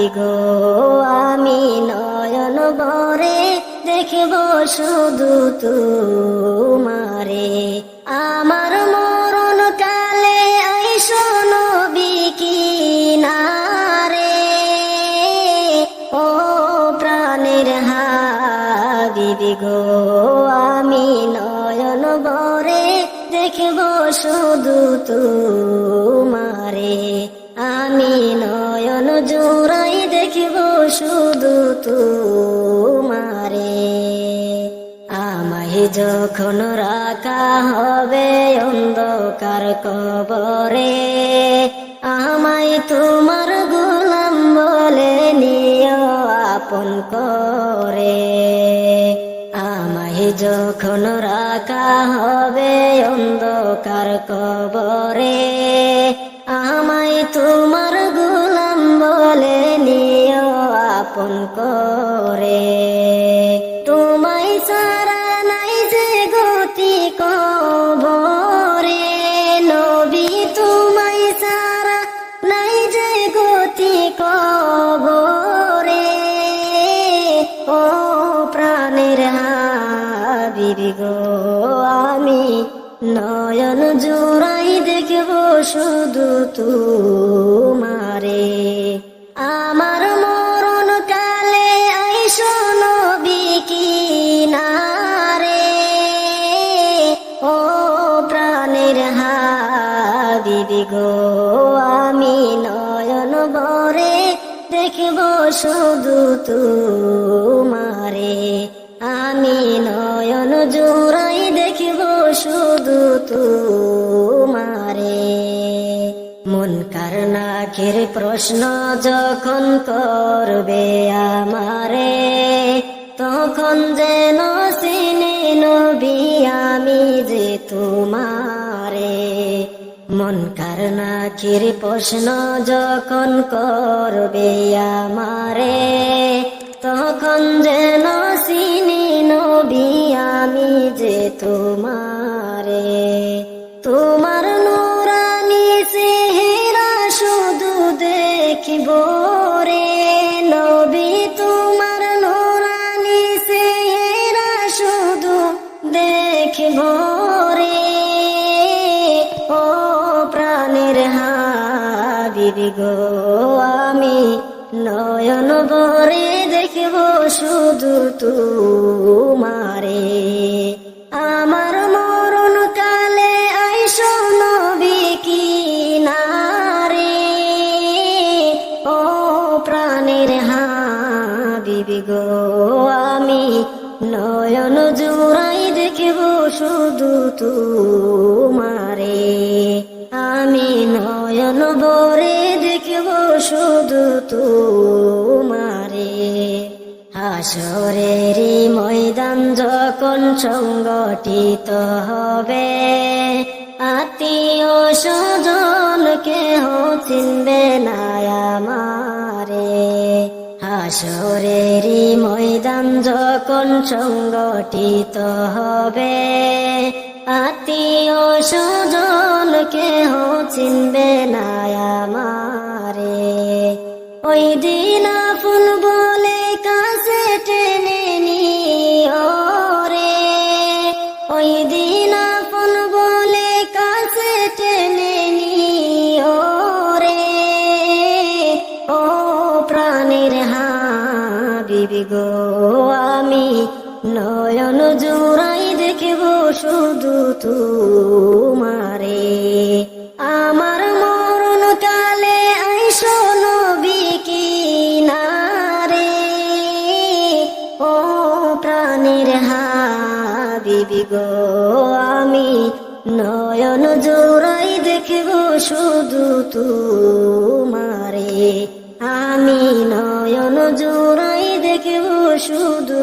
হাবিবি গো আমি নয়ন ভরে দেখব শুধু তোমারে। আমার মরণ কালে আইসো নবী কিনারে, ও প্রাণের হাবিবি গো আমি নয়ন ভরে দেখব শুধু তোমারে। আমি নয়ন জোড়াই দেখব শুধু তোমারে। আমায় যখন রাখা হবে অন্ধকার কবরে, আমায় তোমার গোলাম বলে নিও আপন করে। আমায় যখন রাখা হবে অন্ধকার কবরে, আমায় তোমার গোলাম বলে নিও আপন করে। তোমায় সারা নাই যে গতি কবরে, নবী তোমায় সারা নাই যে গতি কবরে। ও প্রাণের হাবিবি গো আমি নয়ন জোড়াই দেখব শুধু তোমারে। আমার মরণ কালে আইসো নবী কিনারে, ও প্রাণের হাবিবি গো আমি নয়ন ভরে দেখব শুধু তোমারে। আমি নয়ন জোড়াই দেখব শুধু তোমারে। মুনকার নাকির প্রশ্ন যখন করবে আমারে, তখন যেন চিনি নবী আমি যে তোমারে। মুনকার নাকির প্রশ্ন যখন করবে আমারে, তখন যেন চিনি নবী আমি যে তোমারে। তোমার নূরানি চেহারা শুধু দেখিব রে নবী, তোমার নূরানি চেহারা শুধু দেখিব রে। ও প্রাণের হাবিবি গো আমি নয়ন ভরে দেখব শুধু তোমারে। আমার মরণ কালে আইসো নবী কিনারে, ও প্রাণের হাবিবি গো আমি নয়ন জোড়াই দেখব শুধু তোমারে। আমি নয়ন ভরে দেখব শুধু তোমারে। হাসরেরই ময়দান যখন সংগঠিত হবে, আত্মীয় স্বজন কেহ চিনবে না আমারে। হাসরেরই ময়দান যখন সংগঠিত হবে, আত্মীয় স্বজন কেহ চিনবে না আমারে। ওই দিন আপন বলে কাছে টেনে নিও রে, ওই দিন আপন বলে কাছে টেনে নিও রে। ও প্রাণের হাবিবি গো আমি নয়ন জোড়াই দেখব শুধু তোমারে। আমার মরণ কালে আইসো নবী কিনারে, ও প্রাণের হাবিবি গো আমি নয়ন জোড়াই দেখব শুধু তোমারে। আমি নয়ন জোড়াই দেখব শুধু